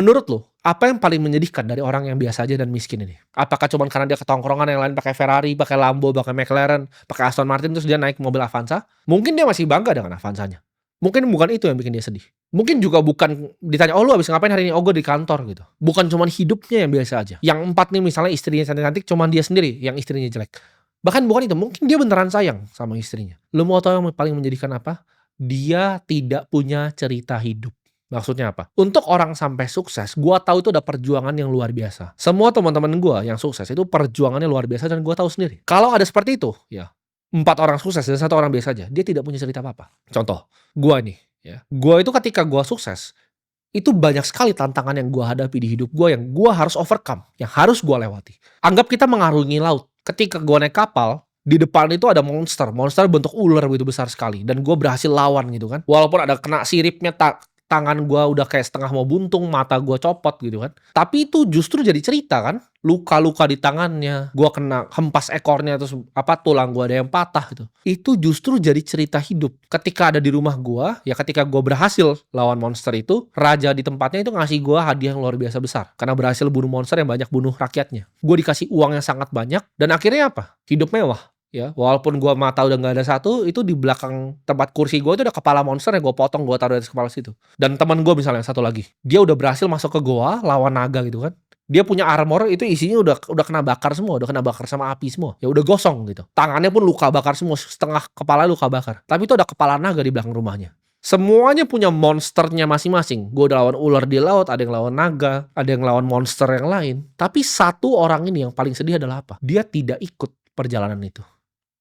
Menurut lo, apa yang paling menyedihkan dari orang yang biasa aja dan miskin ini? Apakah cuman karena dia ke tongkrongan yang lain pakai Ferrari, pakai Lambo, pakai McLaren, pakai Aston Martin, terus dia naik mobil Avanza? Mungkin dia masih bangga dengan Avanzanya. Mungkin bukan itu yang bikin dia sedih. Mungkin juga bukan ditanya, "Oh, lu habis ngapain hari ini?" "Oh, gue di kantor," gitu. Bukan cuman hidupnya yang biasa aja. Yang 4 nih misalnya istrinya cantik-cantik, cuman dia sendiri yang istrinya jelek. Bahkan bukan itu, mungkin dia beneran sayang sama istrinya. Lu mau tahu yang paling menyedihkan apa? Dia tidak punya cerita hidup. Maksudnya apa? Untuk orang sampai sukses, gua tahu itu ada perjuangan yang luar biasa. Semua teman-teman gua yang sukses itu perjuangannya luar biasa dan gua tahu sendiri. Kalau ada seperti itu, ya 4 orang sukses dan 1 orang biasa aja, dia tidak punya cerita apa-apa. Contoh, gua nih, ya. Gua itu ketika gua sukses, itu banyak sekali tantangan yang gua hadapi di hidup gua yang gua harus overcome, yang harus gua lewati. Anggap kita mengarungi laut. Ketika gua naik kapal, di depan itu ada monster, monster bentuk ular begitu besar sekali dan gua berhasil lawan gitu kan. Walaupun ada kena siripnya, tangan gua udah kayak setengah mau buntung, mata gua copot gitu kan. Tapi itu justru jadi cerita kan. Luka-luka di tangannya, gua kena hempas ekornya terus tulang gua ada yang patah gitu. Itu justru jadi cerita hidup. Ketika ada di rumah gua, ya ketika gua berhasil lawan monster itu, raja di tempatnya itu ngasih gua hadiah yang luar biasa besar. Karena berhasil bunuh monster yang banyak bunuh rakyatnya. Gua dikasih uang yang sangat banyak dan akhirnya apa? Hidup mewah. Ya, walaupun gua mata udah nggak ada satu, itu di belakang tempat kursi gua itu ada kepala monster yang gua potong, gua taruh di atas kepala situ. Dan teman gua misalnya satu lagi, dia udah berhasil masuk ke goa lawan naga gitu kan. Dia punya armor itu isinya udah kena bakar semua, udah kena bakar sama api semua. Ya udah gosong gitu. Tangannya pun luka bakar semua, setengah kepala luka bakar. Tapi itu ada kepala naga di belakang rumahnya. Semuanya punya monsternya masing-masing. Gua udah lawan ular di laut, ada yang lawan naga, ada yang lawan monster yang lain. Tapi satu orang ini yang paling sedih adalah apa? Dia tidak ikut perjalanan itu.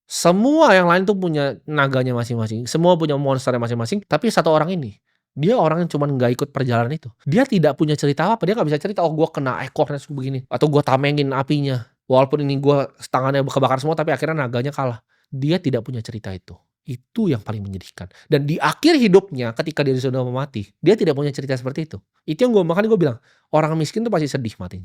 Semua yang lain tuh punya naganya masing-masing, semua punya monsternya masing-masing, tapi satu orang ini, dia orang yang cuman nggak ikut perjalanan itu. Dia tidak punya cerita apa, dia nggak bisa cerita, "Oh, gua kena ekornya begini," atau "Gua tamengin apinya, walaupun ini gua tangannya kebakar semua tapi akhirnya naganya kalah." Dia tidak punya cerita itu. Itu yang paling menyedihkan. Dan di akhir hidupnya ketika dia sudah mau mati, dia tidak punya cerita seperti itu. Itu yang makanya gua bilang, orang miskin tuh pasti sedih matinya.